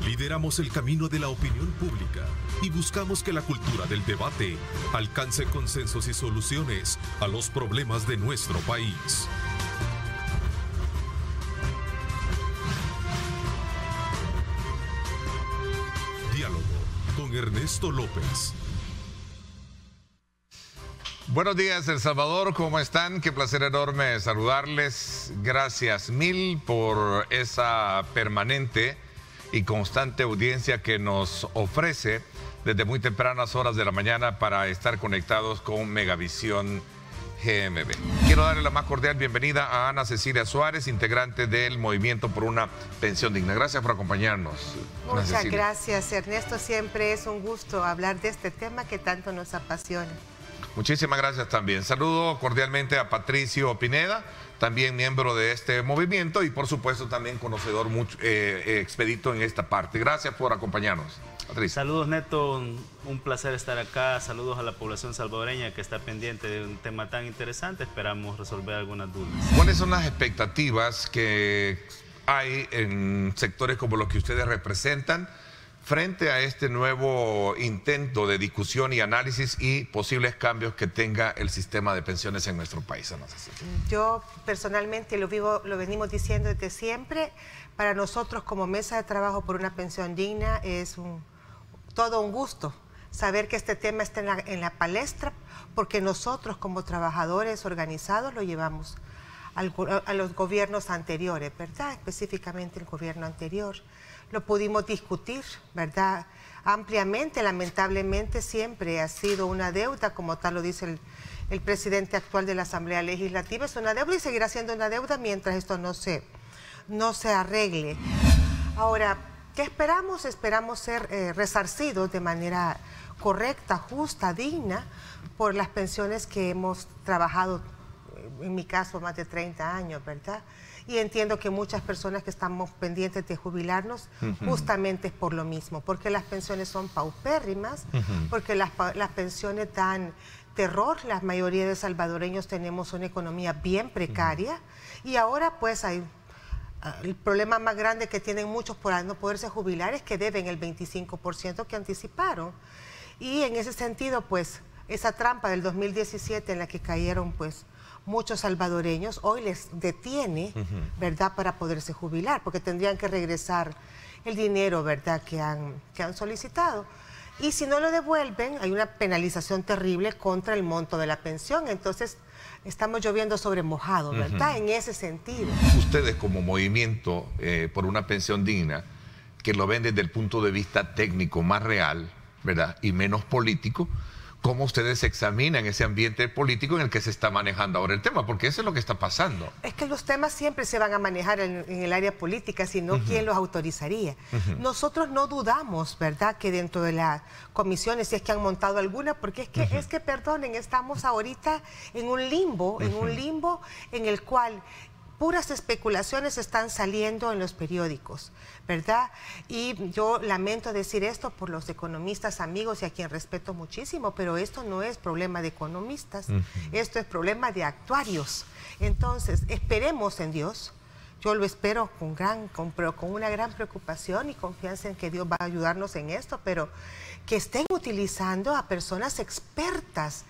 Lideramos el camino de la opinión pública y buscamos que la cultura del debate alcance consensos y soluciones a los problemas de nuestro país. Diálogo con Ernesto López. Buenos días, El Salvador, ¿cómo están? Qué placer enorme saludarles. Gracias mil por esa permanente y constante audiencia que nos ofrece desde muy tempranas horas de la mañana para estar conectados con Megavisión GMB. Quiero darle la más cordial bienvenida a Ana Cecilia Suárez, integrante del Movimiento por una Pensión Digna. Gracias por acompañarnos. Muchas gracias, Ernesto. Siempre es un gusto hablar de este tema que tanto nos apasiona. Muchísimas gracias también. Saludo cordialmente a Patricio Pineda, también miembro de este movimiento y por supuesto también conocedor expedito en esta parte. Gracias por acompañarnos. Patricio. Saludos, Neto, un placer estar acá. Saludos a la población salvadoreña que está pendiente de un tema tan interesante. Esperamos resolver algunas dudas. ¿Cuáles son las expectativas que hay en sectores como los que ustedes representan frente a este nuevo intento de discusión y análisis y posibles cambios que tenga el sistema de pensiones en nuestro país? Yo personalmente lo venimos diciendo desde siempre. Para nosotros como Mesa de Trabajo por una Pensión Digna es todo un gusto saber que este tema está en la palestra, porque nosotros como trabajadores organizados lo llevamos a los gobiernos anteriores, ¿verdad? Específicamente el gobierno anterior. Lo pudimos discutir, ¿verdad? Ampliamente. Lamentablemente siempre ha sido una deuda, como tal lo dice el presidente actual de la Asamblea Legislativa, es una deuda y seguirá siendo una deuda mientras esto no se arregle. Ahora, ¿qué esperamos? Esperamos ser resarcidos de manera correcta, justa, digna, por las pensiones que hemos trabajado, en mi caso, más de 30 años, ¿verdad? Y entiendo que muchas personas que estamos pendientes de jubilarnos, justamente es por lo mismo, porque las pensiones son paupérrimas, porque las pensiones dan terror. La mayoría de salvadoreños tenemos una economía bien precaria y ahora pues hay el problema más grande que tienen muchos por no poderse jubilar es que deben el 25% que anticiparon. Y en ese sentido, pues, esa trampa del 2017 en la que cayeron, pues, muchos salvadoreños, hoy les detiene, ¿verdad?, para poderse jubilar, porque tendrían que regresar el dinero, ¿verdad?, que han solicitado. Y si no lo devuelven, hay una penalización terrible contra el monto de la pensión. Entonces, estamos lloviendo sobre mojado, ¿verdad?, en ese sentido. Ustedes como movimiento por una pensión digna, que lo ven desde el punto de vista técnico más real, ¿verdad?, y menos político, ¿cómo ustedes examinan ese ambiente político en el que se está manejando ahora el tema? Porque eso es lo que está pasando. Es que los temas siempre se van a manejar en el área política, sino ¿quién los autorizaría? Nosotros no dudamos, ¿verdad?, que dentro de las comisiones, si es que han montado alguna, porque es que perdonen, estamos ahorita en un limbo en el cual puras especulaciones están saliendo en los periódicos, ¿verdad? Y yo lamento decir esto por los economistas amigos y a quien respeto muchísimo, pero esto no es problema de economistas, esto es problema de actuarios. Entonces, esperemos en Dios. Yo lo espero con una gran preocupación y confianza en que Dios va a ayudarnos en esto, pero que estén utilizando a personas expertas,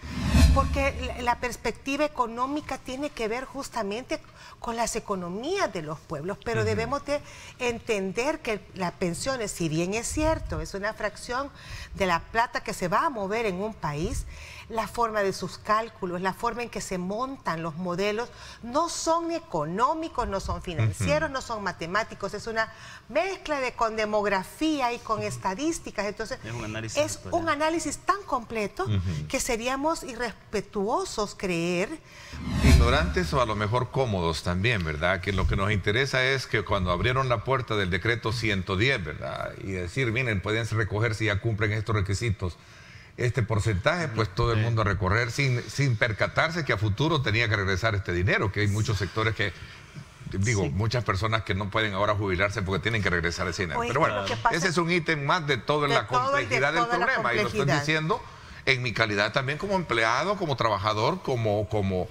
porque la perspectiva económica tiene que ver justamente con las economías de los pueblos, pero debemos de entender que las pensiones, si bien es cierto, es una fracción de la plata que se va a mover en un país, la forma de sus cálculos, la forma en que se montan los modelos, no son económicos, no son financieros, no son matemáticos, es una mezcla con demografía y con estadísticas. Entonces, es un análisis tan completo que seríamos irrespetuosos creer. Ignorantes o a lo mejor cómodos también, ¿verdad? Que lo que nos interesa es que cuando abrieron la puerta del decreto 110, ¿verdad?, y decir, miren, pueden recoger si ya cumplen estos requisitos, este porcentaje, pues todo el mundo a recorrer sin percatarse que a futuro tenía que regresar este dinero, que hay muchos sectores que, muchas personas que no pueden ahora jubilarse porque tienen que regresar ese dinero. Oye, pero bueno, ese es un ítem más de toda la complejidad del problema, y lo estoy diciendo en mi calidad también como empleado, como trabajador, como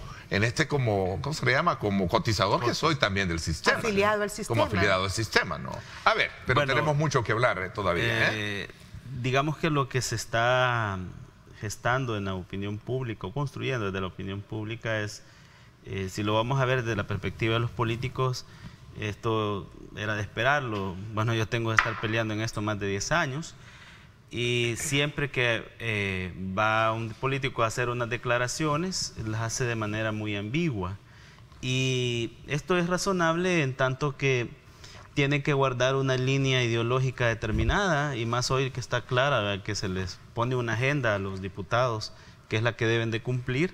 como, ¿cómo se le llama? Como cotizador que soy también del sistema. Afiliado al sistema. Como afiliado al sistema, ¿no? A ver, pero bueno, tenemos mucho que hablar todavía. Digamos que lo que se está gestando en la opinión pública, o construyendo desde la opinión pública es, si lo vamos a ver desde la perspectiva de los políticos, esto era de esperarlo. Bueno, yo tengo que estar peleando en esto más de 10 años. Y siempre que va un político a hacer unas declaraciones, las hace de manera muy ambigua. Y esto es razonable en tanto que tiene que guardar una línea ideológica determinada, y más hoy que está clara, ¿verdad?, que se les pone una agenda a los diputados, que es la que deben de cumplir.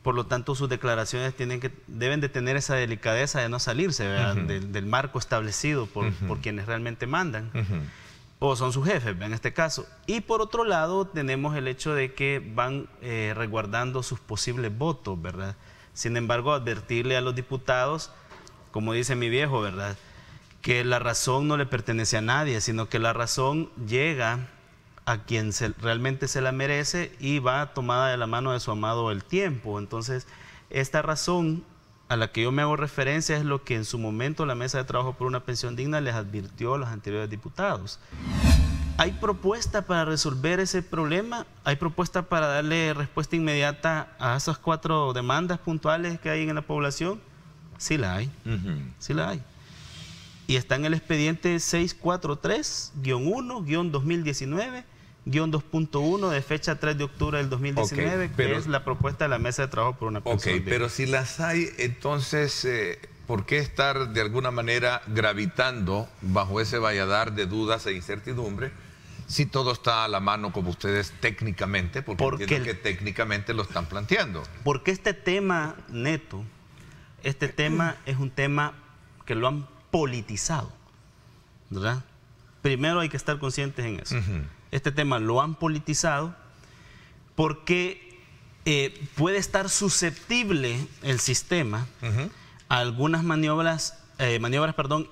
Por lo tanto, sus declaraciones deben de tener esa delicadeza de no salirse, ¿verdad?, del marco establecido por quienes realmente mandan. O son sus jefes, en este caso. Y por otro lado, tenemos el hecho de que van resguardando sus posibles votos, ¿verdad? Sin embargo, advertirle a los diputados, como dice mi viejo, ¿verdad?, que la razón no le pertenece a nadie, sino que la razón llega a quien realmente se la merece y va tomada de la mano de su amado el tiempo. Entonces, esta razón a la que yo me hago referencia es lo que en su momento la Mesa de Trabajo por una Pensión Digna les advirtió a los anteriores diputados. ¿Hay propuesta para resolver ese problema? ¿Hay propuesta para darle respuesta inmediata a esas 4 demandas puntuales que hay en la población? Sí la hay, sí la hay. Y está en el expediente 643-1-2019-2.1 de fecha 3 de octubre del 2019, que es la propuesta de la Mesa de Trabajo por una Pensión Digna. Pero si las hay, entonces, ¿por qué estar de alguna manera gravitando bajo ese valladar de dudas e incertidumbre si todo está a la mano como ustedes técnicamente? Porque entiendo que técnicamente lo están planteando. Porque este tema, Neto, este tema es un tema que lo han politizado, ¿verdad? Primero hay que estar conscientes en eso. Este tema lo han politizado porque puede estar susceptible el sistema a algunas maniobras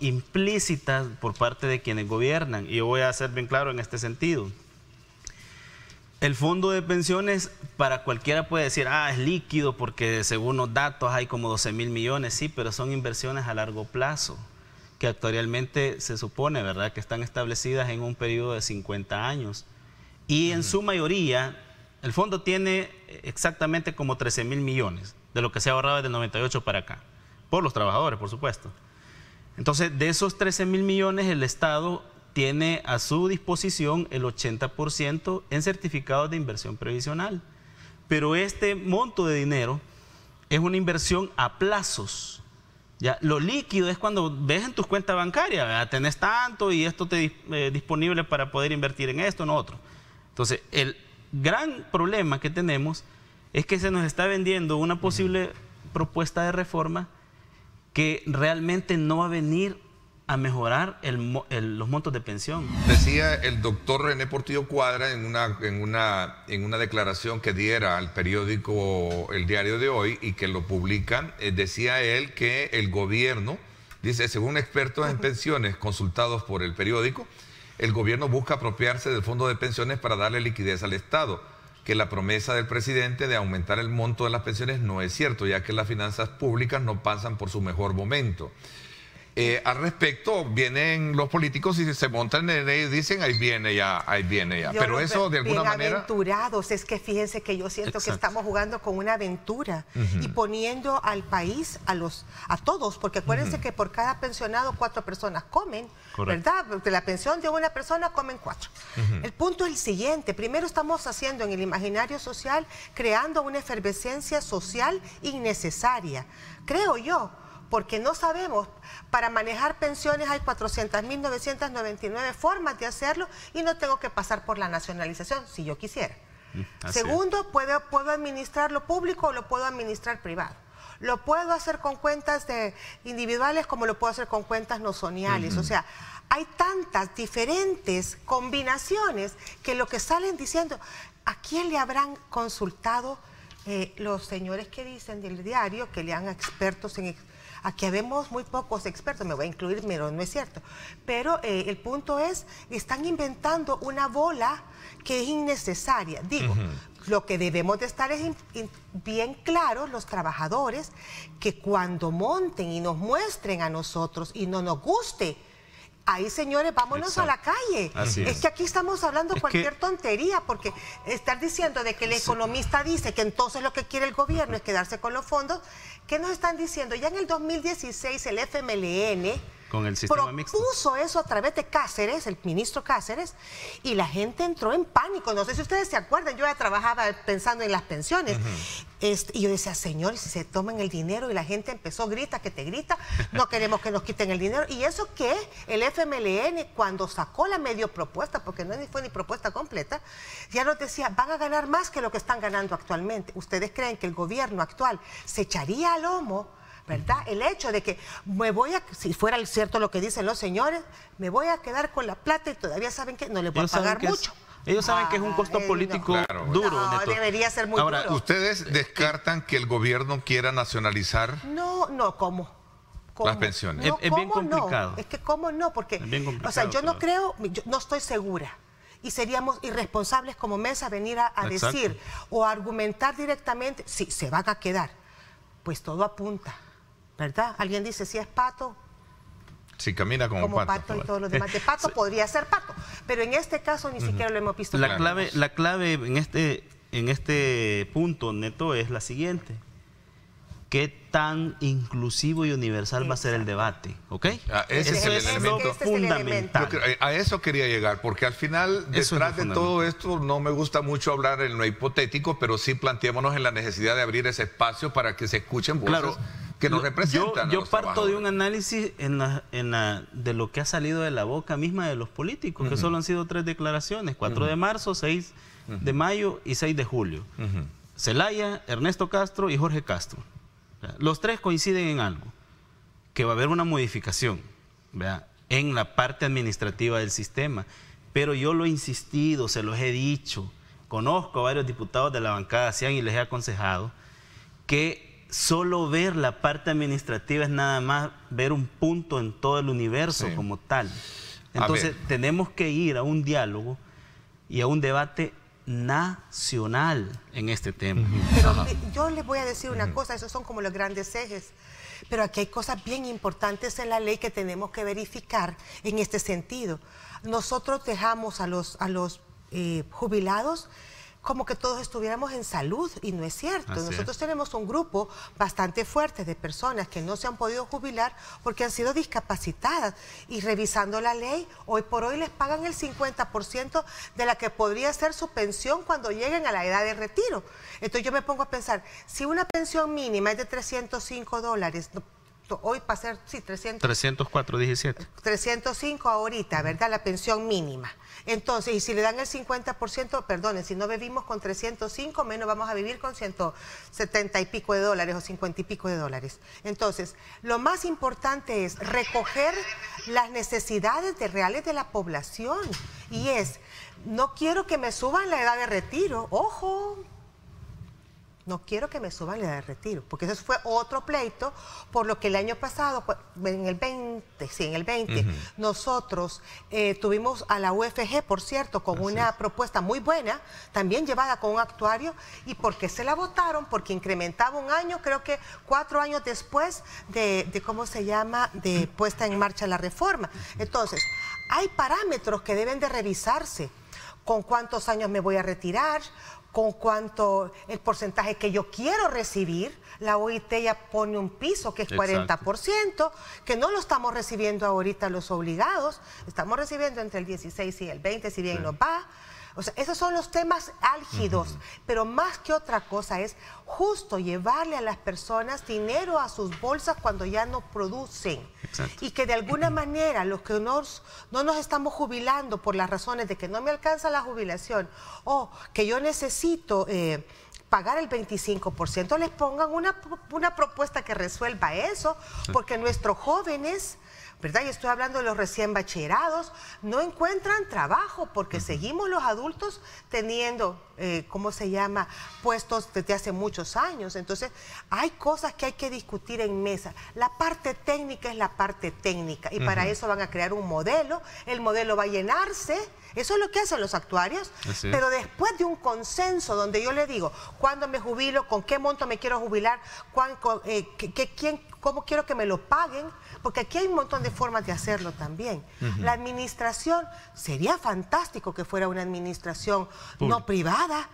implícitas por parte de quienes gobiernan. Y yo voy a ser bien claro en este sentido. El fondo de pensiones, para cualquiera puede decir, es líquido porque según los datos hay como 12.000 millones, sí, pero son inversiones a largo plazo, que actualmente se supone, ¿verdad?, que están establecidas en un periodo de 50 años. Y en su mayoría, el fondo tiene exactamente como 13.000 millones, de lo que se ha ahorrado desde el 98 para acá, por los trabajadores, por supuesto. Entonces, de esos 13.000 millones, el Estado tiene a su disposición el 80% en certificados de inversión previsional. Pero este monto de dinero es una inversión a plazos. Ya, lo líquido es cuando ves en tus cuentas bancarias, ¿verdad?, tenés tanto y esto te disponible para poder invertir en esto, en otro. Entonces, el gran problema que tenemos es que se nos está vendiendo una posible propuesta de reforma que realmente no va a venir a mejorar los montos de pensión. Decía el doctor René Portillo Cuadra en una declaración que diera al periódico El Diario de Hoy y que lo publican, decía él que el gobierno, dice, según expertos en pensiones consultados por el periódico, el gobierno busca apropiarse del fondo de pensiones para darle liquidez al Estado, que la promesa del presidente de aumentar el monto de las pensiones no es cierto, ya que las finanzas públicas no pasan por su mejor momento. Al respecto, vienen los políticos y se montan en él y dicen, ahí viene ya. Pero eso de alguna manera... Bienaventurados, es que fíjense que yo siento que estamos jugando con una aventura y poniendo al país, a todos, porque acuérdense que por cada pensionado 4 personas comen, ¿verdad? Porque la pensión de una persona comen 4. El punto es el siguiente, primero estamos haciendo en el imaginario social, creando una efervescencia social innecesaria, creo yo. Porque no sabemos, para manejar pensiones hay 400.999 formas de hacerlo y no tengo que pasar por la nacionalización si yo quisiera. Segundo, puedo administrar lo público o lo puedo administrar privado. Lo puedo hacer con cuentas individuales como lo puedo hacer con cuentas nosoniales. O sea, hay tantas diferentes combinaciones que lo que salen diciendo, ¿a quién le habrán consultado los señores que dicen del diario, que le han expertos en Aquí habemos muy pocos expertos, me voy a incluir, pero no es cierto. Pero el punto es, están inventando una bola que es innecesaria. Digo, lo que debemos de estar es bien claros los trabajadores, que cuando monten y nos muestren a nosotros y no nos guste, ahí, señores, vámonos a la calle. Es que aquí estamos hablando cualquier tontería, porque estar diciendo de que el economista dice que entonces lo que quiere el gobierno es quedarse con los fondos. ¿Qué nos están diciendo? Ya en el 2016 el FMLN con el sistema mixto propuso eso a través de Cáceres, el ministro Cáceres, y la gente entró en pánico. No sé si ustedes se acuerdan, yo ya trabajaba pensando en las pensiones. Y yo decía, señor, si se toman el dinero, y la gente empezó, grita, que te grita, no queremos que nos quiten el dinero. Y eso que el FMLN, cuando sacó la medio propuesta, porque no fue ni propuesta completa, ya nos decía, van a ganar más que lo que están ganando actualmente. ¿Ustedes creen que el gobierno actual se echaría al lomo, verdad? El hecho de que si fuera cierto lo que dicen los señores, me voy a quedar con la plata y todavía saben que no les voy a pagar mucho. Ellos saben que es un costo político duro. No, debería ser muy duro. Ahora, ¿ustedes descartan que el gobierno quiera nacionalizar? No, ¿cómo? Las pensiones. No, es bien complicado. No. Es que ¿cómo no? Porque, o sea, yo no creo, yo no estoy segura. Y seríamos irresponsables como mesa venir a decir o argumentar directamente, sí, se van a quedar. Pues todo apunta, ¿verdad? Alguien dice, si es pato, si camina como pato y todo lo demás. De pato podría ser pato, pero en este caso ni siquiera lo hemos visto. La clave en este punto, Neto, es la siguiente. ¿Qué tan inclusivo y universal va a ser el debate? ¿Ok? Ese es el elemento fundamental. A eso quería llegar, porque al final, detrás de todo esto, no me gusta mucho hablar en lo hipotético, pero sí planteémonos en la necesidad de abrir ese espacio para que se escuchen voces que nos representan. Yo parto de un análisis de lo que ha salido de la boca misma de los políticos, que solo han sido 3 declaraciones, 4 de marzo, 6 de mayo y 6 de julio. Zelaya, Ernesto Castro y Jorge Castro. Los 3 coinciden en algo, que va a haber una modificación, ¿verdad?, en la parte administrativa del sistema, pero yo lo he insistido, se los he dicho, conozco a varios diputados de la bancada y les he aconsejado que solo ver la parte administrativa es nada más ver un punto en todo el universo como tal. Entonces tenemos que ir a un diálogo y a un debate nacional en este tema. Pero yo les voy a decir una cosa, esos son como los grandes ejes, pero aquí hay cosas bien importantes en la ley que tenemos que verificar en este sentido. Nosotros dejamos a los jubilados como que todos estuviéramos en salud, y no es cierto. Nosotros tenemos un grupo bastante fuerte de personas que no se han podido jubilar porque han sido discapacitadas, y revisando la ley, hoy por hoy les pagan el 50% de la que podría ser su pensión cuando lleguen a la edad de retiro. Entonces yo me pongo a pensar, si una pensión mínima es de $305, hoy para ser, 304.17. 305 ahorita, ¿verdad? La pensión mínima. Entonces, y si le dan el 50%, perdonen, si no vivimos con 305, menos vamos a vivir con 170 y pico de dólares o 50 y pico de dólares. Entonces, lo más importante es recoger las necesidades reales de la población. Y no quiero que me suban la edad de retiro, ojo. No quiero que me suban la edad de retiro, porque eso fue otro pleito, por lo que el año pasado, en el 20, nosotros tuvimos a la UFG, por cierto, con una propuesta muy buena, también llevada con un actuario. ¿Y por qué se la votaron? Porque incrementaba un año, creo que 4 años después de ¿cómo se llama?, de puesta en marcha la reforma. Entonces, hay parámetros que deben de revisarse. ¿Con cuántos años me voy a retirar? ¿Con cuánto el porcentaje que yo quiero recibir? La OIT ya pone un piso que es 40%, que no lo estamos recibiendo ahorita los obligados, estamos recibiendo entre el 16 y el 20, si bien nos va. O sea, esos son los temas álgidos, pero más que otra cosa es justo llevarle a las personas dinero a sus bolsas cuando ya no producen. Y que de alguna manera los que no nos estamos jubilando por las razones de que no me alcanza la jubilación o que yo necesito pagar el 25%, les pongan una propuesta que resuelva eso, porque nuestros jóvenes ¿verdad? Y estoy hablando de los recién bachillerados, no encuentran trabajo porque seguimos los adultos teniendo, ¿cómo se llama?, puestos desde hace muchos años. Entonces, hay cosas que hay que discutir en mesa. La parte técnica es la parte técnica y para eso van a crear un modelo, el modelo va a llenarse, eso es lo que hacen los actuarios, pero después de un consenso donde yo le digo, ¿cuándo me jubilo? ¿Con qué monto me quiero jubilar? ¿Cómo quiero que me lo paguen? Porque aquí hay un montón de formas de hacerlo también. La administración, sería fantástico que fuera una administración no privada,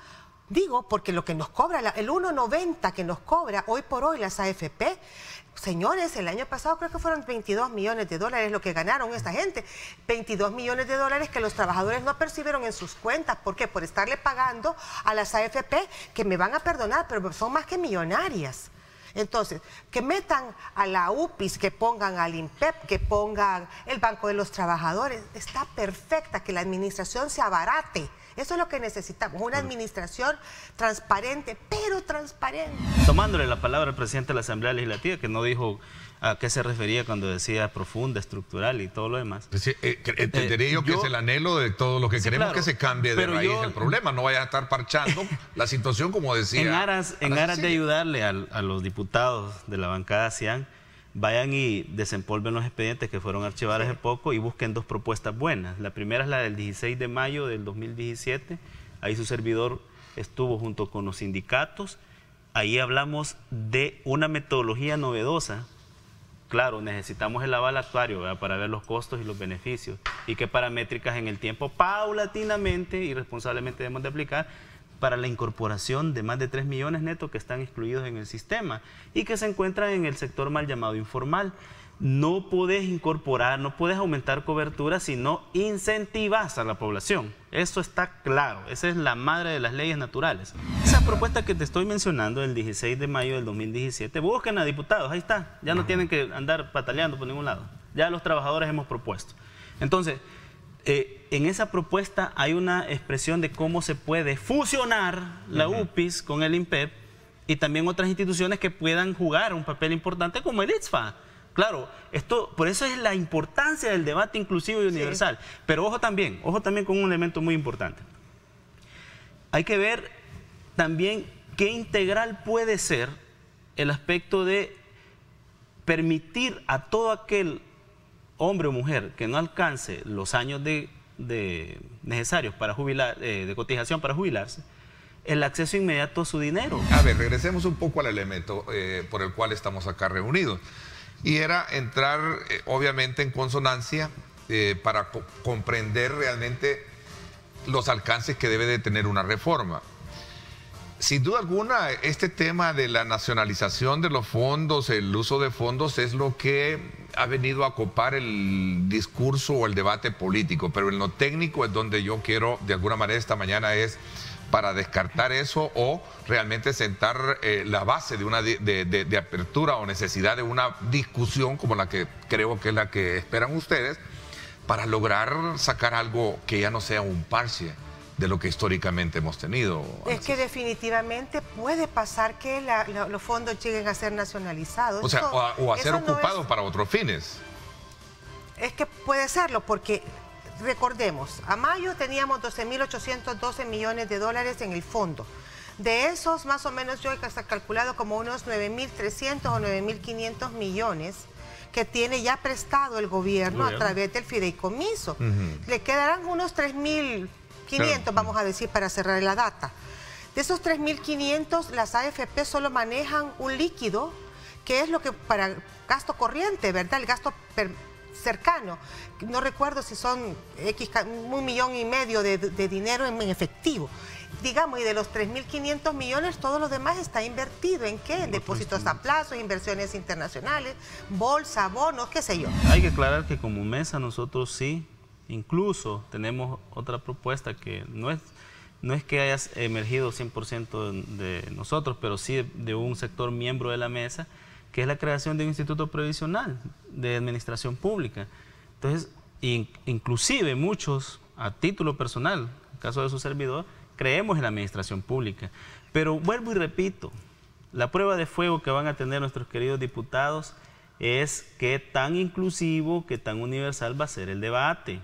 digo, porque lo que nos cobra, el 1.90 que nos cobra hoy por hoy las AFP, señores, el año pasado creo que fueron 22 millones de dólares lo que ganaron esta gente. 22 millones de dólares que los trabajadores no percibieron en sus cuentas. ¿Por qué? Por estarle pagando a las AFP, que me van a perdonar, pero son más que millonarias. Entonces, que metan a la UPIS, que pongan al INPEP, que pongan el Banco de los Trabajadores. Está perfecta, que la administración se abarate. Eso es lo que necesitamos, una administración transparente, pero transparente. Tomándole la palabra al presidente de la Asamblea Legislativa, que no dijo a qué se refería cuando decía profunda, estructural y todo lo demás. Sí, entendería yo que es el anhelo de todo lo que queremos, claro, que se cambie de raíz el problema, no vaya a estar parchando la situación como decía. En aras de ayudarle a los diputados de la bancada CIAN, vayan y desempolven los expedientes que fueron archivados hace poco y busquen dos propuestas buenas. La primera es la del 16 de mayo del 2017, ahí su servidor estuvo junto con los sindicatos, ahí hablamos de una metodología novedosa. Claro, necesitamos el aval actuario, ¿verdad?, para ver los costos y los beneficios y qué paramétricas en el tiempo paulatinamente y responsablemente debemos de aplicar para la incorporación de más de 3 millones netos que están excluidos en el sistema y que se encuentran en el sector mal llamado informal. No puedes incorporar, no puedes aumentar cobertura si no incentivas a la población. Eso está claro, esa es la madre de las leyes naturales. Esa propuesta que te estoy mencionando, el 16 de mayo del 2017, busquen a diputados, ahí está, ya no tienen que andar pataleando por ningún lado. Ya los trabajadores hemos propuesto. Entonces, en esa propuesta hay una expresión de cómo se puede fusionar la UPIS con el INPEP y también otras instituciones que puedan jugar un papel importante como el ITSFA. Claro, por eso es la importancia del debate inclusivo y universal. Sí. Pero ojo también con un elemento muy importante. Hay que ver también qué integral puede ser el aspecto de permitir a todo aquel hombre o mujer que no alcance los años necesarios para jubilar, de cotización para jubilarse, el acceso inmediato a su dinero. A ver, regresemos un poco al elemento por el cual estamos acá reunidos. Y era entrar, obviamente, en consonancia para comprender realmente los alcances que debe de tener una reforma. Sin duda alguna, este tema de la nacionalización de los fondos, el uso de fondos, es lo que ha venido a copar el discurso o el debate político. Pero en lo técnico es donde yo quiero, de alguna manera, esta mañana es para descartar eso o realmente sentar la base de una de apertura o necesidad de una discusión como la que creo que es la que esperan ustedes para lograr sacar algo que ya no sea un parche de lo que históricamente hemos tenido. Es que definitivamente puede pasar que los fondos lleguen a ser nacionalizados. O sea, o a ser ocupados para otros fines. Es que puede serlo porque... Recordemos, a mayo teníamos 12.812 millones de dólares en el fondo. De esos, más o menos, yo he calculado como unos 9.300 o 9.500 millones que tiene ya prestado el gobierno a través del fideicomiso. Le quedarán unos 3.500, vamos a decir, para cerrar la data. De esos 3.500, las AFP solo manejan un líquido, que es lo que para gasto corriente, ¿verdad? El gasto cercano, no recuerdo si son 1,5 millones de dinero en efectivo. Digamos, y de los 3.500 millones, todo lo demás está invertido. ¿En qué? En depósitos a plazo, inversiones internacionales, bolsa, bonos, qué sé yo. Hay que aclarar que como mesa nosotros sí, incluso tenemos otra propuesta que no es que haya emergido 100% de nosotros, pero sí de un sector miembro de la mesa, que es la creación de un instituto previsional de administración pública. Entonces, inclusive muchos, a título personal, en el caso de su servidor, creemos en la administración pública. Pero vuelvo y repito, la prueba de fuego que van a tener nuestros queridos diputados es qué tan inclusivo, qué tan universal va a ser el debate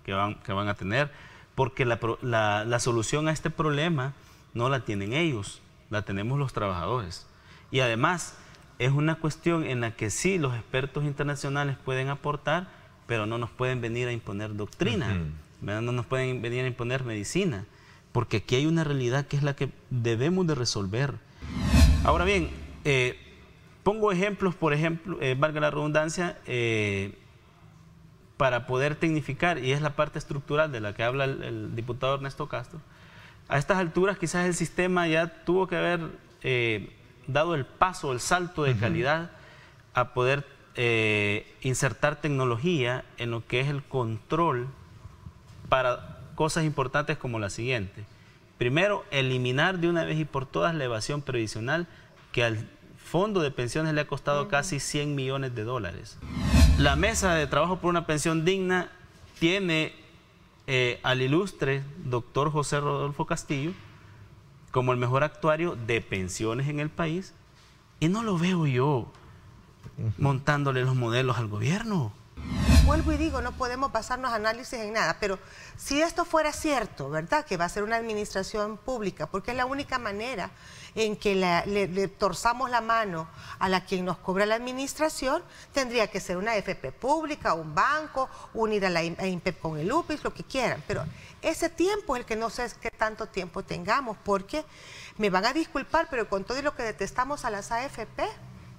que van a tener, porque la solución a este problema no la tienen ellos, la tenemos los trabajadores. Y además es una cuestión en la que sí los expertos internacionales pueden aportar, pero no nos pueden venir a imponer doctrina, no nos pueden venir a imponer medicina, porque aquí hay una realidad que es la que debemos de resolver. Ahora bien, pongo ejemplos, por ejemplo, valga la redundancia, para poder tecnificar, y es la parte estructural de la que habla el diputado Ernesto Castro. A estas alturas quizás el sistema ya tuvo que haber dado el paso, el salto de calidad a poder insertar tecnología en lo que es el control para cosas importantes como la siguiente. Primero, eliminar de una vez y por todas la evasión previsional que al Fondo de Pensiones le ha costado casi 100 millones de dólares. La Mesa de Trabajo por una Pensión Digna tiene al ilustre doctor José Rodolfo Castillo como el mejor actuario de pensiones en el país, y no lo veo yo montándole los modelos al gobierno. Vuelvo y digo, no podemos basarnos análisis en nada, pero si esto fuera cierto, ¿verdad?, que va a ser una administración pública, porque es la única manera en que le torzamos la mano a quien nos cobra la administración, tendría que ser una AFP pública, un banco, unir a la INPEP con el UPIS, lo que quieran, pero ese tiempo es el que no sé qué tanto tiempo tengamos, porque me van a disculpar, pero con todo lo que detestamos a las AFP,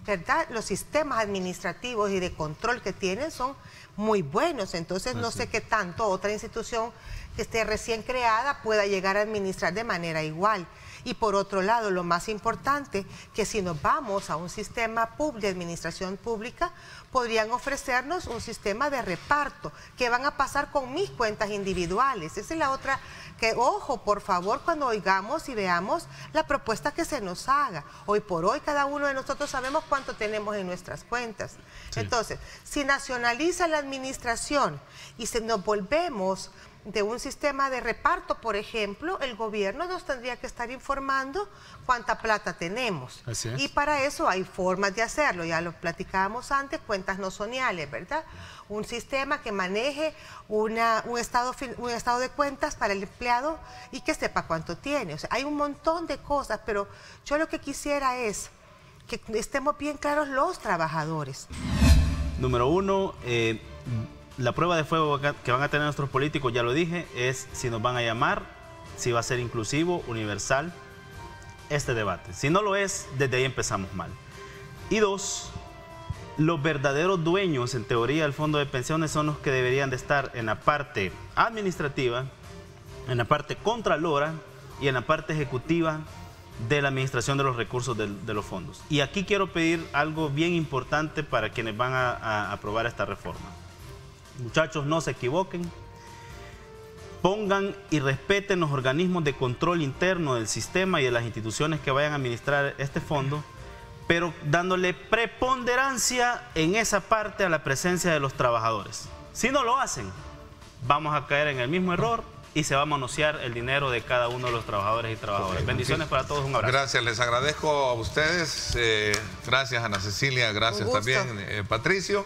¿verdad?, los sistemas administrativos y de control que tienen son muy buenos, entonces no sé qué tanto otra institución que esté recién creada pueda llegar a administrar de manera igual. Y por otro lado, lo más importante, que si nos vamos a un sistema de administración pública, podrían ofrecernos un sistema de reparto. ¿Qué van a pasar con mis cuentas individuales? Esa es la otra, que ojo, por favor, cuando oigamos y veamos la propuesta que se nos haga. Hoy por hoy, cada uno de nosotros sabemos cuánto tenemos en nuestras cuentas. Sí. Entonces, si nacionaliza la administración y nos volvemos de un sistema de reparto, por ejemplo, el gobierno nos tendría que estar informando cuánta plata tenemos. Así es. Y para eso hay formas de hacerlo, ya lo platicábamos antes, cuentas no soniales, ¿verdad? Un sistema que maneje un estado de cuentas para el empleado y que sepa cuánto tiene. O sea, hay un montón de cosas, pero yo lo que quisiera es que estemos bien claros los trabajadores. Número uno, la prueba de fuego que van a tener nuestros políticos, ya lo dije, es si nos van a llamar, si va a ser inclusivo, universal, este debate. Si no lo es, desde ahí empezamos mal. Y dos, los verdaderos dueños, en teoría, del fondo de pensiones son los que deberían de estar en la parte administrativa, en la parte contralora y en la parte ejecutiva de la administración de los recursos de los fondos. Y aquí quiero pedir algo bien importante para quienes van a aprobar esta reforma. Muchachos, no se equivoquen, pongan y respeten los organismos de control interno del sistema y de las instituciones que vayan a administrar este fondo, pero dándole preponderancia en esa parte a la presencia de los trabajadores. Si no lo hacen, vamos a caer en el mismo error y se va a manosear el dinero de cada uno de los trabajadores y trabajadoras. Bendiciones para todos, un abrazo. Gracias, les agradezco a ustedes, gracias Ana Cecilia, gracias también Patricio,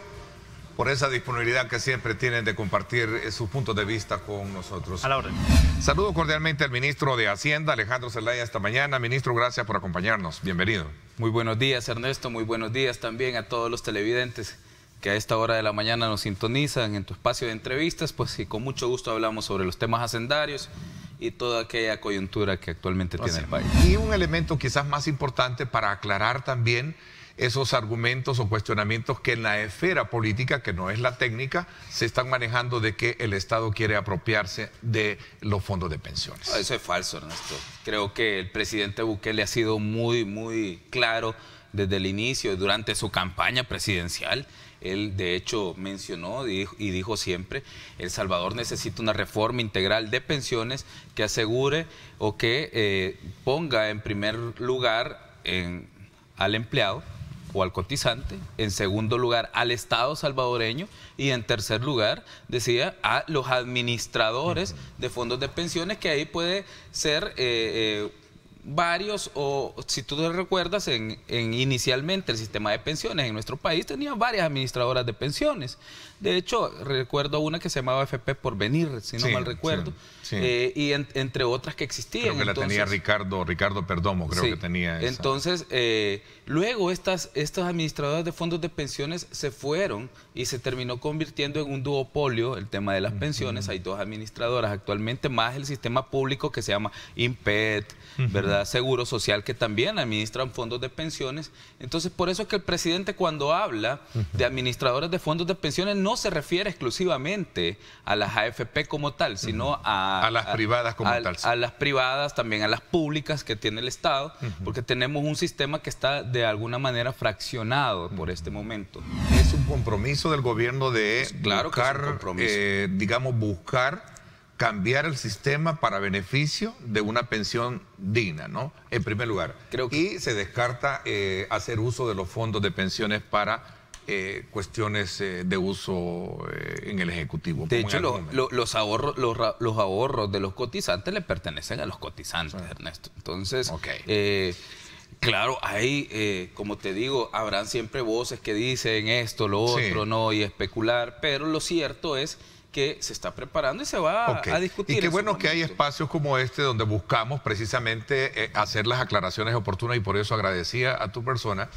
por esa disponibilidad que siempre tienen de compartir sus puntos de vista con nosotros. A la orden. Saludo cordialmente al ministro de Hacienda, Alejandro Zelaya, esta mañana. Ministro, gracias por acompañarnos. Bienvenido. Muy buenos días, Ernesto. Muy buenos días también a todos los televidentes que a esta hora de la mañana nos sintonizan en tu espacio de entrevistas. Pues sí, con mucho gusto hablamos sobre los temas hacendarios y toda aquella coyuntura que actualmente tiene el país. Y un elemento quizás más importante para aclarar también esos argumentos o cuestionamientos que en la esfera política, que no es la técnica, se están manejando de que el Estado quiere apropiarse de los fondos de pensiones. Eso es falso, Ernesto. Creo que el presidente Bukele ha sido muy claro desde el inicio, durante su campaña presidencial. Él, de hecho, mencionó y dijo siempre, El Salvador necesita una reforma integral de pensiones que asegure o que ponga en primer lugar al empleado o al cotizante, en segundo lugar al Estado salvadoreño y en tercer lugar, decía, a los administradores de fondos de pensiones, que ahí puede ser varios, o si tú te recuerdas, inicialmente el sistema de pensiones en nuestro país tenía varias administradoras de pensiones. De hecho, recuerdo una que se llamaba FP Porvenir, si no mal recuerdo, y entre otras que existían. Creo que la tenía Ricardo Perdomo, creo que tenía esa. Entonces, luego estas administradoras de fondos de pensiones se fueron y se terminó convirtiendo en un duopolio el tema de las pensiones. Hay dos administradoras actualmente, más el sistema público que se llama INPET, ¿verdad? Seguro Social, que también administran fondos de pensiones. Entonces, por eso es que el presidente, cuando habla de administradoras de fondos de pensiones, no se refiere exclusivamente a las AFP como tal, sino a las privadas como tal. A las privadas, también a las públicas que tiene el Estado, porque tenemos un sistema que está de alguna manera fraccionado por este momento. Es un compromiso del gobierno de buscar cambiar el sistema para beneficio de una pensión digna, ¿no? En primer lugar. Y se descarta hacer uso de los fondos de pensiones para cuestiones de uso en el Ejecutivo. De hecho, los ahorros de los cotizantes le pertenecen a los cotizantes, Ernesto. Entonces, claro, hay, como te digo, habrán siempre voces que dicen esto, lo otro, no, y especular, pero lo cierto es que se está preparando y se va a discutir. Y qué bueno que hay espacios como este donde buscamos precisamente hacer las aclaraciones oportunas, y por eso agradecía a tu persona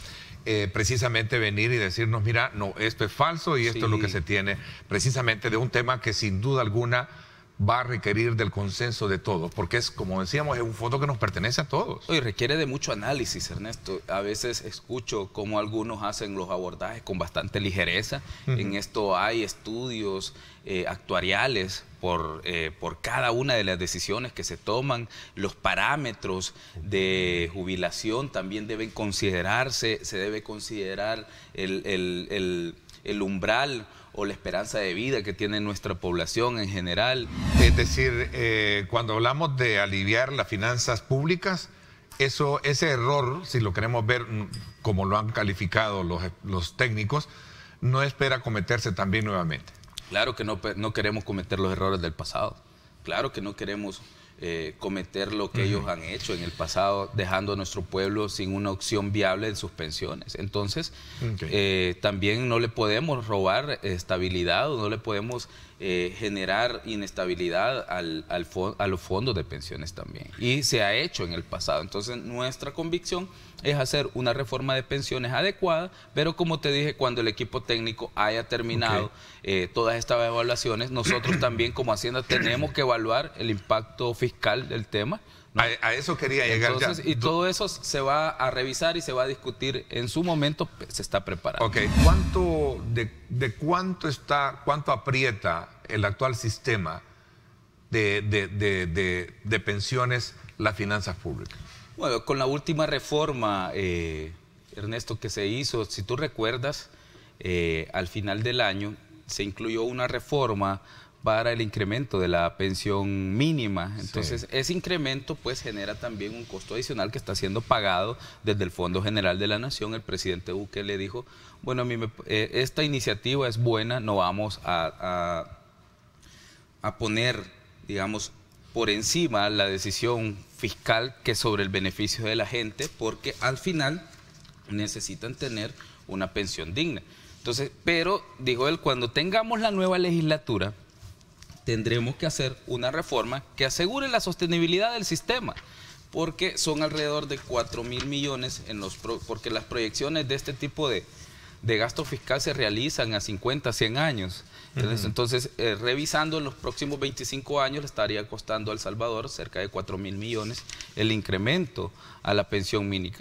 precisamente venir y decirnos, mira, no, esto es falso y esto es lo que se tiene, precisamente de un tema que sin duda alguna va a requerir del consenso de todos, porque es, como decíamos, es un fondo que nos pertenece a todos. Y requiere de mucho análisis, Ernesto. A veces escucho cómo algunos hacen los abordajes con bastante ligereza. En esto hay estudios actuariales por cada una de las decisiones que se toman. Los parámetros de jubilación también deben considerarse. Se debe considerar el umbral o la esperanza de vida que tiene nuestra población en general. Es decir, cuando hablamos de aliviar las finanzas públicas, ese error, si lo queremos ver como lo han calificado los técnicos, no espera cometerse también nuevamente. Claro que no queremos cometer los errores del pasado. Claro que no queremos cometer lo que ellos han hecho en el pasado, dejando a nuestro pueblo sin una opción viable de sus pensiones. Entonces, también no le podemos robar estabilidad, o no le podemos generar inestabilidad a los fondos de pensiones también. Y se ha hecho en el pasado. Entonces, nuestra convicción es hacer una reforma de pensiones adecuada, pero como te dije, cuando el equipo técnico haya terminado todas estas evaluaciones, nosotros también como Hacienda tenemos que evaluar el impacto fiscal del tema, ¿no? A eso quería llegar. Entonces, y todo eso se va a revisar y se va a discutir en su momento, se está preparando. ¿Cuánto aprieta el actual sistema de pensiones las finanzas públicas? Bueno, con la última reforma, Ernesto, que se hizo, si tú recuerdas, al final del año se incluyó una reforma para el incremento de la pensión mínima. Entonces, ese incremento pues genera también un costo adicional que está siendo pagado desde el Fondo General de la Nación. El presidente Bukele le dijo, bueno, esta iniciativa es buena, no vamos a poner, digamos, por encima la decisión fiscal que sobre el beneficio de la gente, porque al final necesitan tener una pensión digna. Entonces, pero, dijo él, cuando tengamos la nueva legislatura, tendremos que hacer una reforma que asegure la sostenibilidad del sistema, porque son alrededor de 4.000 millones, porque las proyecciones de este tipo de gasto fiscal se realizan a 50, 100 años. Entonces, revisando en los próximos 25 años, le estaría costando a El Salvador cerca de 4.000 millones el incremento a la pensión mínima,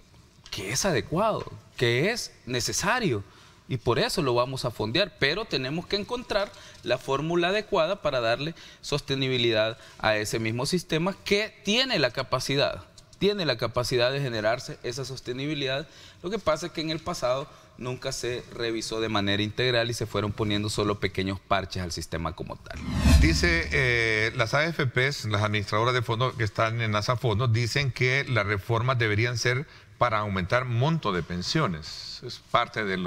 que es adecuado, que es necesario. Y por eso lo vamos a fondear, pero tenemos que encontrar la fórmula adecuada para darle sostenibilidad a ese mismo sistema que tiene la capacidad de generarse esa sostenibilidad. Lo que pasa es que en el pasado nunca se revisó de manera integral y se fueron poniendo solo pequeños parches al sistema como tal. Dice, las AFPs, las administradoras de fondos que están en Asafondos, dicen que las reformas deberían ser para aumentar monto de pensiones. Es parte de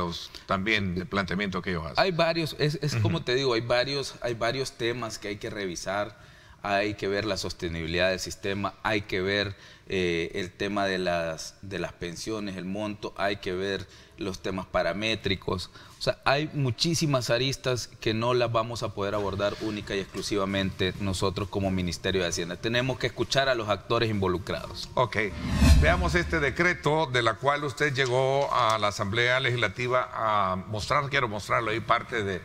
también del planteamiento que ellos hacen. Hay varios, es como te digo, hay varios temas que hay que revisar. hay que ver la sostenibilidad del sistema, hay que ver el tema de las pensiones, el monto, hay que ver los temas paramétricos. O sea, hay muchísimas aristas que no las vamos a poder abordar única y exclusivamente nosotros como Ministerio de Hacienda. Tenemos que escuchar a los actores involucrados. Ok, veamos este decreto de la cual usted llegó a la Asamblea Legislativa a mostrar, quiero mostrarlo ahí, parte de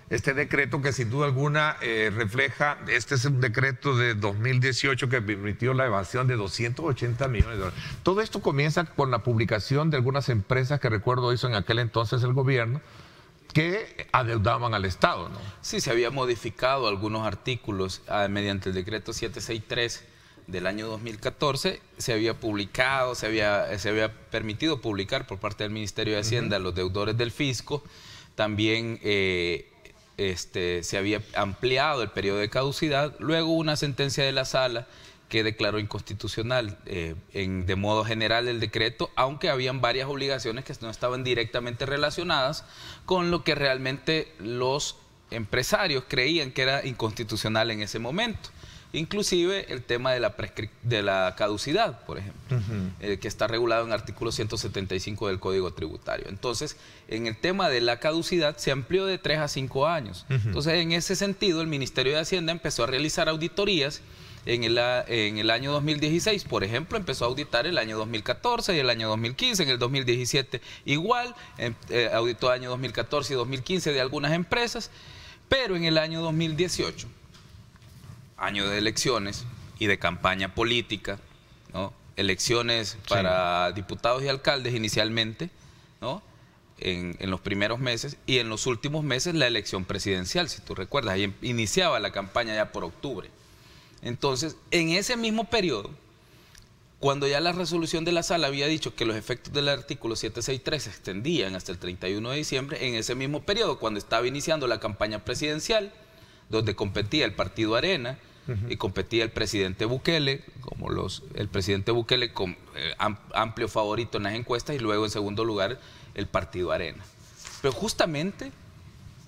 este decreto que sin duda alguna refleja, este es un decreto de 2018 que permitió la evasión de 280 millones de dólares. Todo esto comienza con la publicación de algunas empresas que recuerdo hizo en aquel entonces el gobierno, que adeudaban al Estado, ¿no? Sí, se había modificado algunos artículos mediante el decreto 763 del año 2014, se había publicado, se había permitido publicar por parte del Ministerio de Hacienda a los deudores del fisco. También se había ampliado el periodo de caducidad, luego una sentencia de la Sala que declaró inconstitucional de modo general el decreto, aunque habían varias obligaciones que no estaban directamente relacionadas con lo que realmente los empresarios creían que era inconstitucional en ese momento. Inclusive el tema de la caducidad, por ejemplo, que está regulado en el artículo 175 del Código Tributario. Entonces, en el tema de la caducidad se amplió de 3 a 5 años. Entonces, en ese sentido, el Ministerio de Hacienda empezó a realizar auditorías en el año 2016. Por ejemplo, empezó a auditar el año 2014 y el año 2015. En el 2017 igual, auditó el año 2014 y 2015 de algunas empresas, pero en el año 2018... año de elecciones y de campaña política, ¿no? Elecciones para diputados y alcaldes inicialmente, ¿no? En los primeros meses, y en los últimos meses la elección presidencial, si tú recuerdas, ahí iniciaba la campaña ya por octubre. Entonces, en ese mismo periodo, cuando ya la resolución de la Sala había dicho que los efectos del artículo 763 se extendían hasta el 31 de diciembre, en ese mismo periodo, cuando estaba iniciando la campaña presidencial, donde competía el Partido Arena, y competía el presidente Bukele, el presidente Bukele con amplio favorito en las encuestas, y luego en segundo lugar el Partido Arena. Pero justamente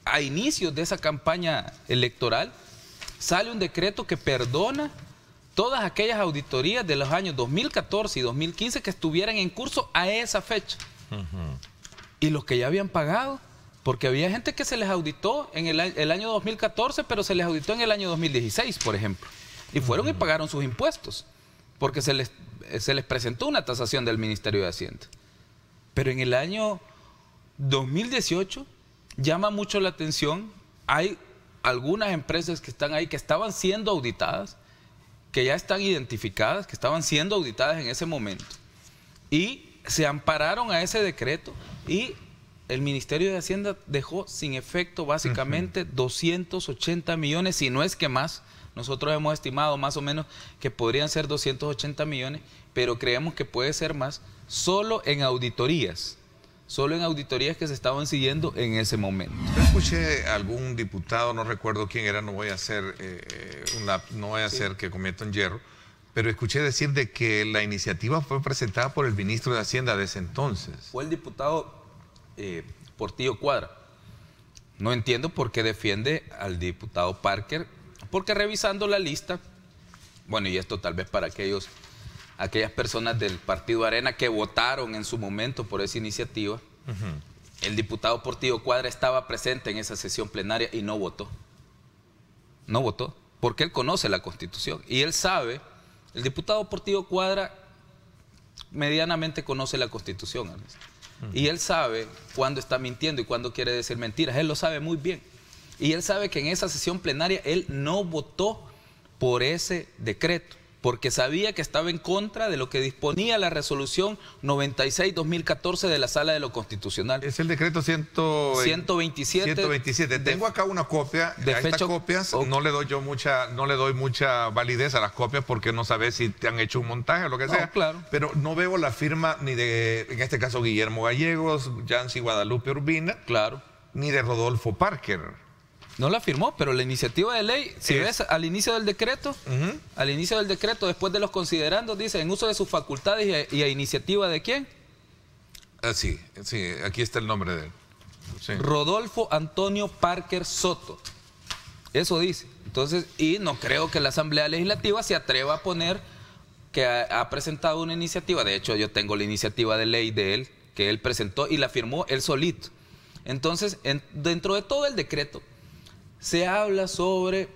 a inicios de esa campaña electoral sale un decreto que perdona todas aquellas auditorías de los años 2014 y 2015 que estuvieran en curso a esa fecha. Y los que ya habían pagado, porque había gente que se les auditó en el año 2014, pero se les auditó en el año 2016, por ejemplo. Y fueron y pagaron sus impuestos, porque se les presentó una tasación del Ministerio de Hacienda. Pero en el año 2018 llama mucho la atención, hay algunas empresas que están ahí, que estaban siendo auditadas, que ya están identificadas, que estaban siendo auditadas en ese momento, y se ampararon a ese decreto, y el Ministerio de Hacienda dejó sin efecto básicamente 280 millones, si no es que más. Nosotros hemos estimado más o menos que podrían ser 280 millones, pero creemos que puede ser más, solo en auditorías que se estaban siguiendo en ese momento. Yo escuché a algún diputado, no recuerdo quién era, no voy a hacer que cometa un hierro, pero escuché decir de que la iniciativa fue presentada por el ministro de Hacienda de ese entonces. Fue el diputado Portillo Cuadra. No entiendo por qué defiende al diputado Parker, porque revisando la lista, bueno, y esto tal vez para aquellas personas del Partido Arena que votaron en su momento por esa iniciativa, el diputado Portillo Cuadra estaba presente en esa sesión plenaria y no votó. No votó, porque él conoce la Constitución y él sabe, el diputado Portillo Cuadra medianamente conoce la Constitución, y él sabe cuándo está mintiendo y cuándo quiere decir mentiras. Él lo sabe muy bien. Y él sabe que en esa sesión plenaria él no votó por ese decreto, porque sabía que estaba en contra de lo que disponía la resolución 96-2014 de la Sala de lo Constitucional. Es el decreto 127. 127. Tengo acá una copia. De estas copias no le doy mucha validez a las copias porque no sabes si te han hecho un montaje o lo que sea. Claro. Pero no veo la firma ni de, en este caso, Guillermo Gallegos, Yancy Guadalupe Urbina, claro, ni de Rodolfo Parker. No la firmó, pero la iniciativa de ley, si ves al inicio del decreto, después de los considerandos, dice, en uso de sus facultades y a iniciativa de ¿quién? Sí, aquí está el nombre de él. Sí. Rodolfo Antonio Parker Soto. Eso dice. Entonces, y no creo que la Asamblea Legislativa se atreva a poner que ha presentado una iniciativa. De hecho, yo tengo la iniciativa de ley de él, que él presentó y la firmó él solito. Entonces, dentro de todo el decreto, se habla sobre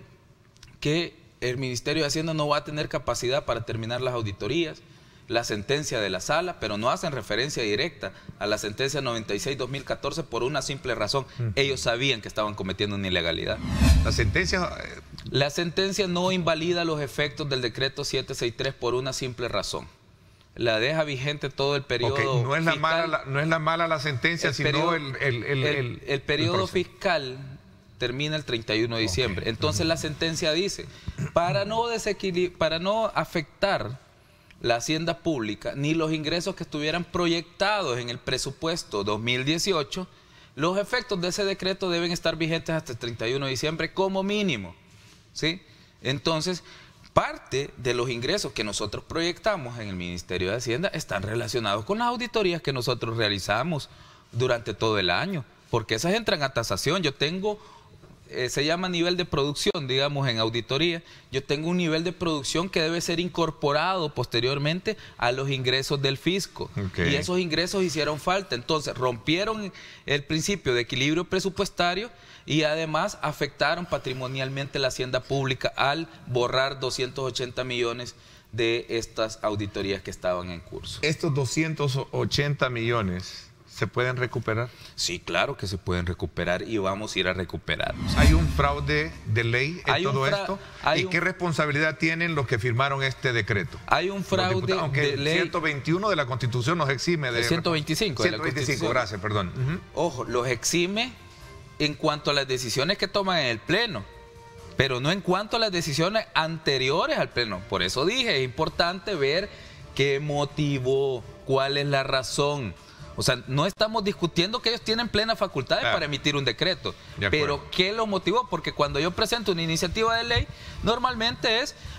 que el Ministerio de Hacienda no va a tener capacidad para terminar las auditorías, la sentencia de la sala, pero no hacen referencia directa a la sentencia 96-2014 por una simple razón. Ellos sabían que estaban cometiendo una ilegalidad. La sentencia... La sentencia no invalida los efectos del decreto 763 por una simple razón. La deja vigente todo el periodo fiscal. No es la mala la sentencia, sino el periodo fiscal termina el 31 de diciembre. Entonces la sentencia dice, para no afectar la hacienda pública, ni los ingresos que estuvieran proyectados en el presupuesto 2018, los efectos de ese decreto deben estar vigentes hasta el 31 de diciembre como mínimo, ¿sí? Entonces, parte de los ingresos que nosotros proyectamos en el Ministerio de Hacienda están relacionados con las auditorías que nosotros realizamos durante todo el año, porque esas entran a tasación. Yo tengo... se llama nivel de producción, digamos, en auditoría. Yo tengo un nivel de producción que debe ser incorporado posteriormente a los ingresos del fisco. Y esos ingresos hicieron falta. Entonces, rompieron el principio de equilibrio presupuestario y además afectaron patrimonialmente la hacienda pública al borrar 280 millones de estas auditorías que estaban en curso. ¿Estos 280 millones... ¿se pueden recuperar? Sí, claro que se pueden recuperar y vamos a ir a recuperarlos. ¿Hay un fraude de ley en todo esto? ¿Y qué responsabilidad tienen los que firmaron este decreto? Hay un fraude aunque de ley. 121 de la Constitución nos exime de... 125 de la Constitución. 125, gracias, perdón. Ojo, los exime en cuanto a las decisiones que toman en el Pleno, pero no en cuanto a las decisiones anteriores al Pleno. Por eso dije, es importante ver qué motivó, cuál es la razón. O sea, no estamos discutiendo que ellos tienen plenas facultades para emitir un decreto, pero ¿qué lo motivó? Porque cuando yo presento una iniciativa de ley, normalmente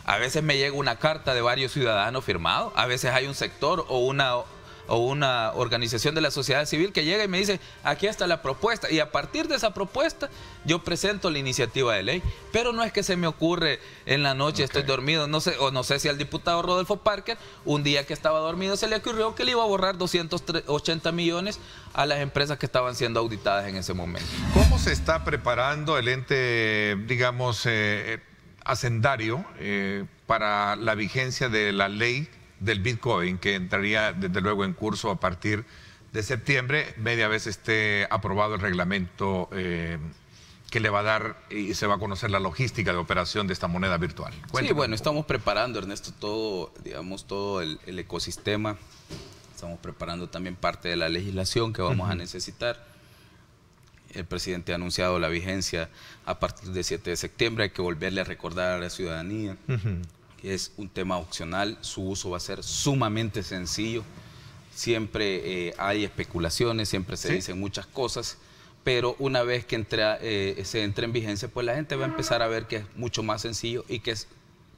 a veces me llega una carta de varios ciudadanos firmado, a veces hay un sector o una organización de la sociedad civil que llega y me dice, aquí está la propuesta, y a partir de esa propuesta yo presento la iniciativa de ley, pero no es que se me ocurre en la noche, estoy dormido, no sé si al diputado Rodolfo Parker, un día que estaba dormido se le ocurrió que le iba a borrar 280 millones a las empresas que estaban siendo auditadas en ese momento. ¿Cómo se está preparando el ente, digamos, hacendario para la vigencia de la ley del Bitcoin, que entraría desde luego en curso a partir de septiembre, media vez esté aprobado el reglamento que le va a dar y se va a conocer la logística de operación de esta moneda virtual? Cuéntame. Sí, bueno, estamos preparando, Ernesto, todo el ecosistema. Estamos preparando también parte de la legislación que vamos a necesitar. El presidente ha anunciado la vigencia a partir del 7 de septiembre. Hay que volverle a recordar a la ciudadanía. Es un tema opcional, su uso va a ser sumamente sencillo. Siempre hay especulaciones, siempre se dicen muchas cosas, pero una vez que se entre en vigencia, pues la gente va a empezar a ver que es mucho más sencillo y que es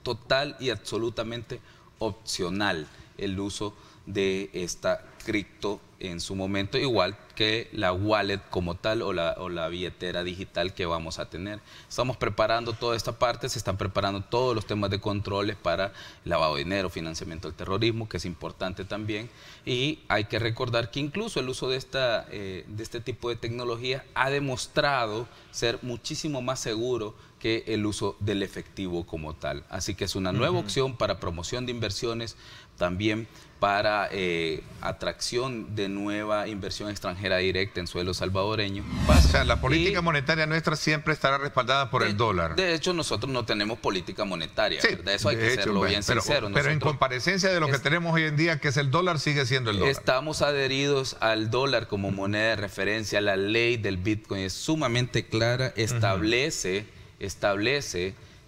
total y absolutamente opcional el uso de esta cripto en su momento, igual que la wallet como tal o la billetera digital que vamos a tener. Estamos preparando toda esta parte, se están preparando todos los temas de controles para lavado de dinero, financiamiento del terrorismo, que es importante también, y hay que recordar que incluso el uso de este tipo de tecnología ha demostrado ser muchísimo más seguro que el uso del efectivo como tal. Así que es una nueva opción para promoción de inversiones, también para atracción de nueva inversión extranjera directa en suelo salvadoreño. O sea, la política monetaria nuestra siempre estará respaldada por el dólar. De hecho, nosotros no tenemos política monetaria, ¿verdad? Eso hay que serlo bien sincero. Pero en comparecencia de lo que tenemos hoy en día, que es el dólar, sigue siendo el dólar. Estamos adheridos al dólar como moneda de referencia. La ley del Bitcoin es sumamente clara, establece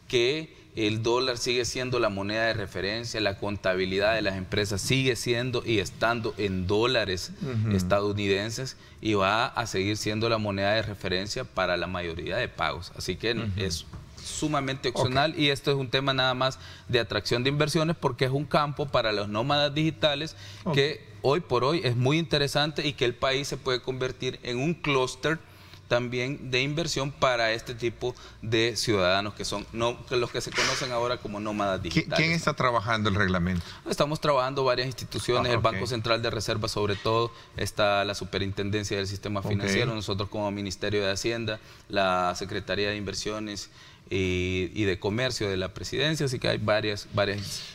que el dólar sigue siendo la moneda de referencia, la contabilidad de las empresas sigue siendo y estando en dólares estadounidenses y va a seguir siendo la moneda de referencia para la mayoría de pagos. Así que es sumamente opcional y esto es un tema nada más de atracción de inversiones porque es un campo para los nómadas digitales que hoy por hoy es muy interesante y que el país se puede convertir en un clúster también de inversión para este tipo de ciudadanos que son los que se conocen ahora como nómadas digitales. ¿Quién está trabajando el reglamento? Estamos trabajando varias instituciones, el Banco Central de Reserva sobre todo, está la Superintendencia del Sistema Financiero, nosotros como Ministerio de Hacienda, la Secretaría de Inversiones y de Comercio de la Presidencia, así que hay varias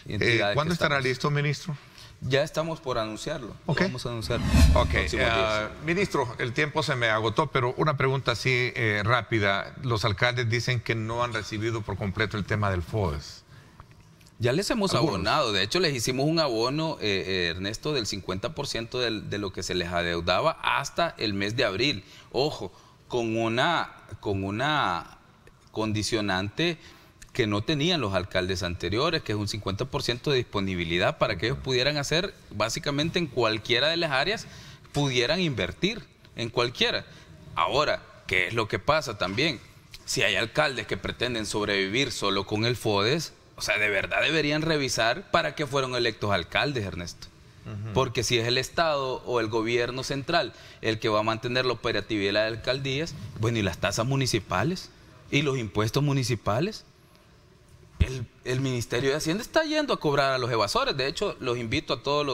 entidades. ¿Cuándo estará listo, ministro? Ya estamos por anunciarlo. Vamos a anunciarlo. Ministro, el tiempo se me agotó, pero una pregunta así rápida. Los alcaldes dicen que no han recibido por completo el tema del FODES. Ya les hemos abonado. De hecho, les hicimos un abono, Ernesto, del 50% de lo que se les adeudaba hasta el mes de abril. Ojo, con una condicionante que no tenían los alcaldes anteriores, que es un 50% de disponibilidad para que ellos pudieran hacer, básicamente en cualquiera de las áreas, pudieran invertir en cualquiera. Ahora, ¿qué es lo que pasa también? Si hay alcaldes que pretenden sobrevivir solo con el FODES, o sea, de verdad deberían revisar para qué fueron electos alcaldes, Ernesto. Porque si es el Estado o el gobierno central el que va a mantener la operatividad de las alcaldías, bueno, ¿y las tasas municipales? ¿Y los impuestos municipales? El Ministerio de Hacienda está yendo a cobrar a los evasores. De hecho, los invito a todos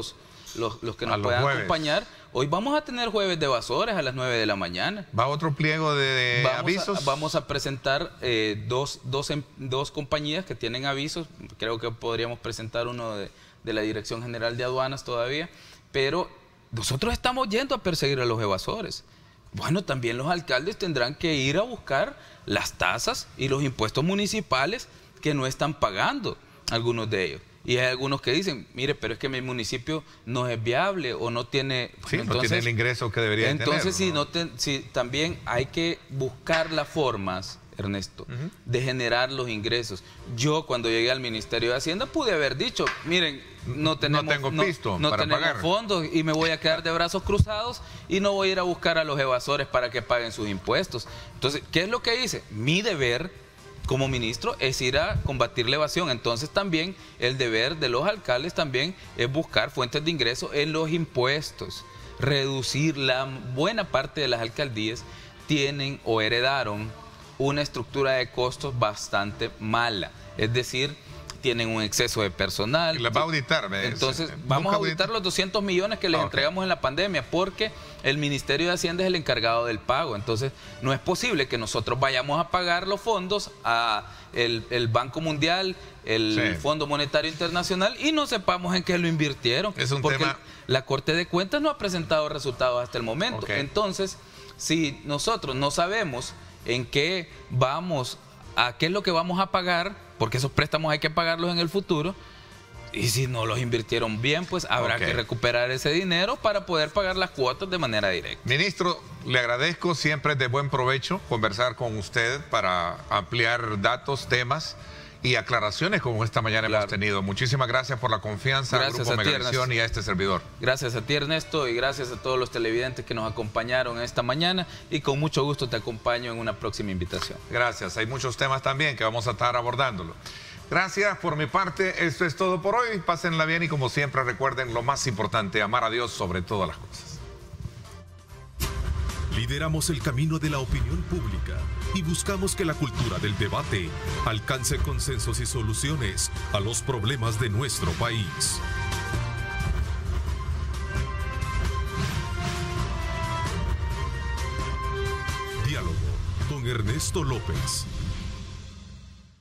los que nos puedan acompañar. Hoy vamos a tener jueves de evasores a las 9 de la mañana. ¿Va otro pliego de avisos? Vamos a presentar dos compañías que tienen avisos. Creo que podríamos presentar uno de la Dirección General de Aduanas todavía. Pero nosotros estamos yendo a perseguir a los evasores. Bueno, también los alcaldes tendrán que ir a buscar las tasas y los impuestos municipales que no están pagando algunos de ellos. Y hay algunos que dicen, mire, pero es que mi municipio no es viable o no tiene... Sí, entonces, no tiene el ingreso que debería tener. Entonces, también hay que buscar las formas, Ernesto, de generar los ingresos. Yo, cuando llegué al Ministerio de Hacienda, pude haber dicho, miren, no tenemos fondos y me voy a quedar de brazos cruzados y no voy a ir a buscar a los evasores para que paguen sus impuestos. Entonces, ¿qué es lo que hice? Mi deber como ministro es ir a combatir la evasión. Entonces también el deber de los alcaldes también es buscar fuentes de ingreso en los impuestos, reducir. La buena parte de las alcaldías tienen o heredaron una estructura de costos bastante mala, es decir, tienen un exceso de personal. Y las va a auditar. Entonces vamos a auditar los 200 millones que les entregamos en la pandemia, porque el Ministerio de Hacienda es el encargado del pago. Entonces no es posible que nosotros vayamos a pagar los fondos a el Banco Mundial, el Fondo Monetario Internacional, y no sepamos en qué lo invirtieron. Es un porque tema... la Corte de Cuentas no ha presentado resultados hasta el momento. Entonces, si nosotros no sabemos en qué vamos qué es lo que vamos a pagar, porque esos préstamos hay que pagarlos en el futuro, y si no los invirtieron bien, pues habrá que recuperar ese dinero para poder pagar las cuotas de manera directa. Ministro, le agradezco, siempre es de buen provecho conversar con usted para ampliar datos, temas y aclaraciones como esta mañana hemos tenido. Muchísimas gracias por la confianza al Grupo Megavisión y a este servidor. Gracias a ti, Ernesto, y gracias a todos los televidentes que nos acompañaron esta mañana, y con mucho gusto te acompaño en una próxima invitación. Gracias, hay muchos temas también que vamos a estar abordándolo. Gracias por mi parte, esto es todo por hoy. Pásenla bien y como siempre recuerden lo más importante, amar a Dios sobre todas las cosas. Lideramos el camino de la opinión pública y buscamos que la cultura del debate alcance consensos y soluciones a los problemas de nuestro país. Diálogo con Ernesto López.